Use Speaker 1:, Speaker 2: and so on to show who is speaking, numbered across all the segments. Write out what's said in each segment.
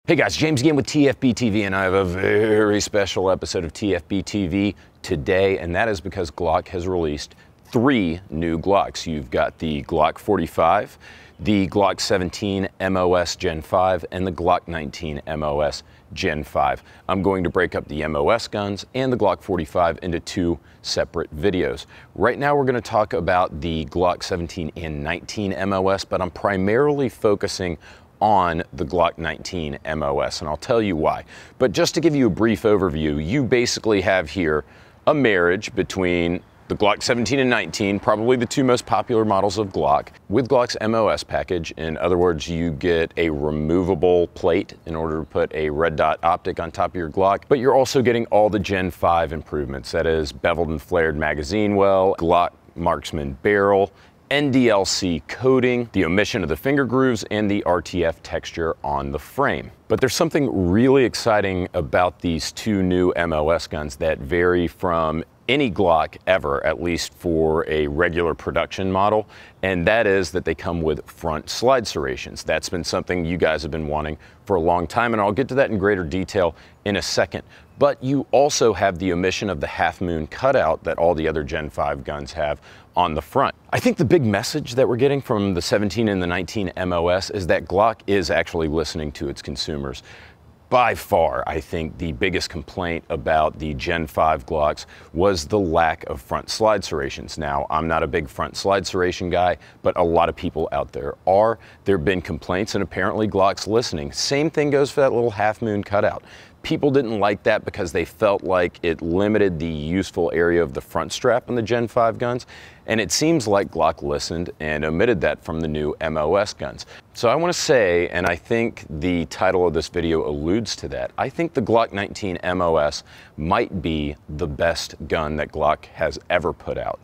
Speaker 1: Hey guys, James again with TFBTV, and I have a very special episode of TFBTV today, and that is because Glock has released 3 new Glocks. You've got the Glock 45, the Glock 17 MOS Gen 5, and the Glock 19 MOS Gen 5. I'm going to break up the MOS guns and the Glock 45 into 2 separate videos. Right now we're going to talk about the Glock 17 and 19 MOS, but I'm primarily focusing on the Glock 19 MOS, and I'll tell you why. But just to give you a brief overview, you basically have here a marriage between the Glock 17 and 19, probably the 2 most popular models of Glock, with Glock's MOS package. In other words, you get a removable plate in order to put a red dot optic on top of your Glock, but you're also getting all the Gen 5 improvements. That is beveled and flared magazine well, Glock marksman barrel, nDLC coating, the omission of the finger grooves, and the RTF texture on the frame. But there's something really exciting about these 2 new MOS guns that vary from any Glock ever, at least for a regular production model, and that is that they come with front slide serrations. That's been something you guys have been wanting for a long time, and I'll get to that in greater detail in a second. But you also have the omission of the half-moon cutout that all the other Gen 5 guns have on the front. I think the big message that we're getting from the 17 and the 19 MOS is that Glock is actually listening to its consumers. By far, I think the biggest complaint about the Gen 5 Glocks was the lack of front slide serrations. Now, I'm not a big front slide serration guy, but a lot of people out there are. There have been complaints, and apparently Glock's listening. Same thing goes for that little half-moon cutout. People didn't like that because they felt like it limited the useful area of the front strap on the Gen 5 guns, and it seems like Glock listened and omitted that from the new MOS guns. So I want to say, and I think the title of this video alludes to that, I think the Glock 19 MOS might be the best gun that Glock has ever put out.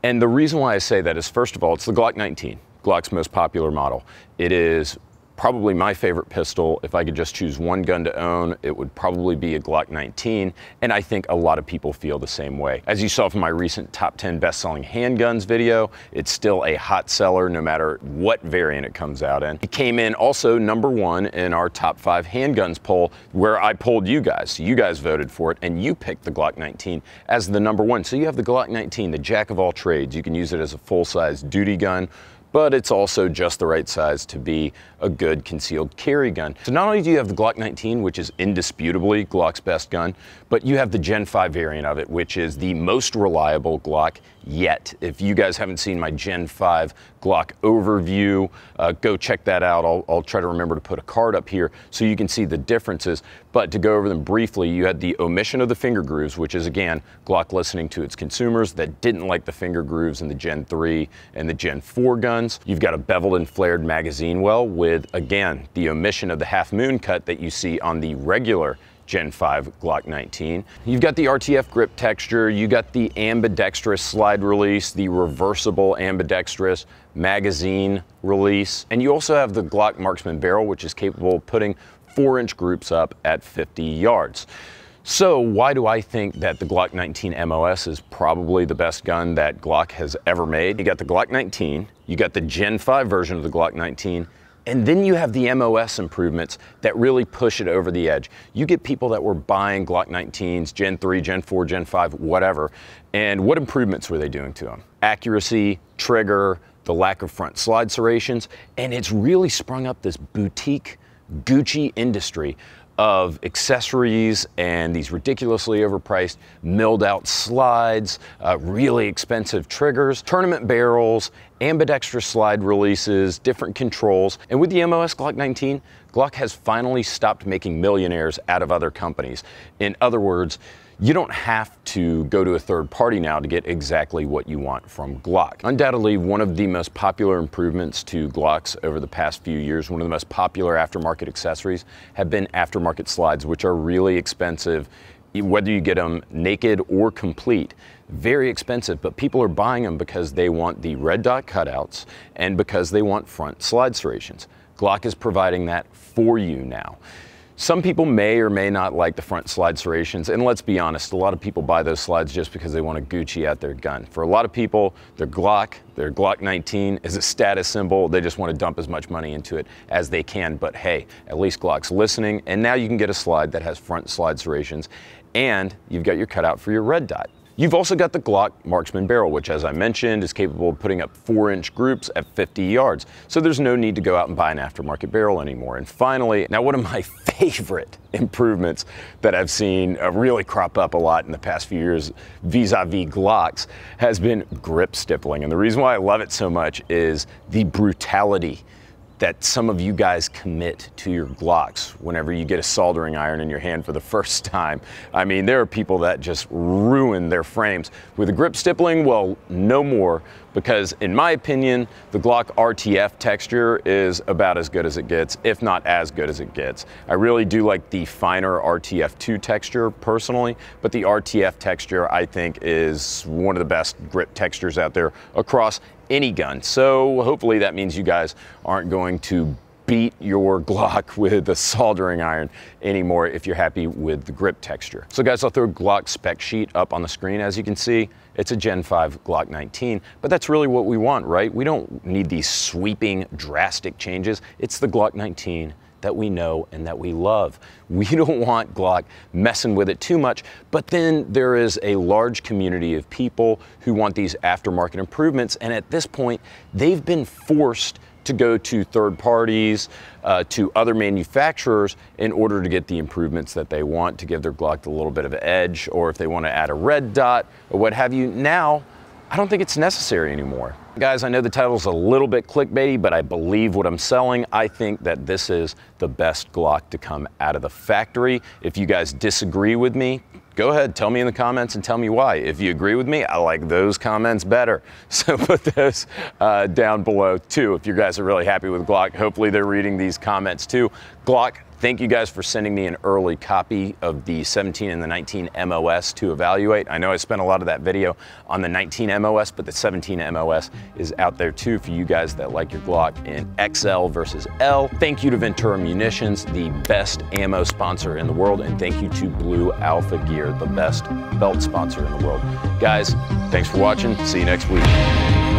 Speaker 1: And the reason why I say that is, first of all, it's the Glock 19, Glock's most popular model. It is probably my favorite pistol. If I could just choose one gun to own, it would probably be a Glock 19, and I think a lot of people feel the same way. As you saw from my recent top 10 best-selling handguns video, it's still a hot seller no matter what variant it comes out in. It came in also #1 in our top 5 handguns poll, where I polled you guys. You guys voted for it, and you picked the Glock 19 as the #1. So you have the Glock 19, the jack of all trades. You can use it as a full-size duty gun, but it's also just the right size to be a good concealed carry gun. So not only do you have the Glock 19, which is indisputably Glock's best gun, but you have the Gen 5 variant of it, which is the most reliable Glock yet. If you guys haven't seen my Gen 5 Glock overview, go check that out. I'll try to remember to put a card up here so you can see the differences. But to go over them briefly, you had the omission of the finger grooves, which is, again, Glock listening to its consumers that didn't like the finger grooves in the Gen 3 and the Gen 4 guns. You've got a beveled and flared magazine well with, again, the omission of the half-moon cut that you see on the regular Gen 5 Glock 19. You've got the RTF grip texture, you got the ambidextrous slide release, the reversible ambidextrous magazine release, and you also have the Glock marksman barrel, which is capable of putting 4-inch groups up at 50 yards. So why do I think that the Glock 19 MOS is probably the best gun that Glock has ever made? You got the Glock 19, you got the Gen 5 version of the Glock 19, and then you have the MOS improvements that really push it over the edge. You get people that were buying Glock 19s, Gen 3, Gen 4, Gen 5, whatever, and what improvements were they doing to them? Accuracy, trigger, the lack of front slide serrations, and it's really sprung up this boutique Gucci industry of accessories and these ridiculously overpriced milled out slides, really expensive triggers, tournament barrels, ambidextrous slide releases, different controls. And with the MOS Glock 19, Glock has finally stopped making millionaires out of other companies. In other words, you don't have to go to a third party now to get exactly what you want from Glock. Undoubtedly, one of the most popular improvements to Glocks over the past few years, one of the most popular aftermarket accessories, have been aftermarket slides, which are really expensive, whether you get them naked or complete. Very expensive, but people are buying them because they want the red dot cutouts and because they want front slide serrations. Glock is providing that for you now. Some people may or may not like the front slide serrations, and let's be honest, a lot of people buy those slides just because they want to Gucci out their gun. For a lot of people, their Glock 19 is a status symbol. They just want to dump as much money into it as they can, but hey, at least Glock's listening, and now you can get a slide that has front slide serrations, and you've got your cutout for your red dot. You've also got the Glock marksman barrel, which, as I mentioned, is capable of putting up 4-inch groups at 50 yards. So there's no need to go out and buy an aftermarket barrel anymore. And finally, now one of my favorite improvements that I've seen really crop up a lot in the past few years vis-a-vis Glocks has been grip stippling. And the reason why I love it so much is the brutality that some of you guys commit to your Glocks whenever you get a soldering iron in your hand for the first time. I mean, there are people that just ruin their frames. With the grip stippling, well, no more, because in my opinion, the Glock RTF texture is about as good as it gets, if not as good as it gets. I really do like the finer RTF2 texture personally, but the RTF texture I think is one of the best grip textures out there across any gun. So hopefully that means you guys aren't going to beat your Glock with a soldering iron anymore if you're happy with the grip texture. So guys, I'll throw a Glock spec sheet up on the screen. As you can see, it's a Gen 5 Glock 19, but that's really what we want, right? We don't need these sweeping, drastic changes. It's the Glock 19 that we know and that we love. We don't want Glock messing with it too much, but then there is a large community of people who want these aftermarket improvements, and at this point, they've been forced to go to third parties, to other manufacturers in order to get the improvements that they want to give their Glock a little bit of an edge, or if they want to add a red dot or what have you. Now, I don't think it's necessary anymore. Guys, I know the title's a little bit clickbaity, but I believe what I'm selling. I think that this is the best Glock to come out of the factory. If you guys disagree with me, go ahead, tell me in the comments and tell me why. If you agree with me, I like those comments better. So put those down below too. If you guys are really happy with Glock, hopefully they're reading these comments too. Glock, thank you guys for sending me an early copy of the 17 and the 19 MOS to evaluate. I know I spent a lot of that video on the 19 MOS, but the 17 MOS is out there too for you guys that like your Glock in XL versus L. Thank you to Ventura Munitions, the best ammo sponsor in the world, and thank you to Blue Alpha Gear, the best belt sponsor in the world. Guys, thanks for watching. See you next week.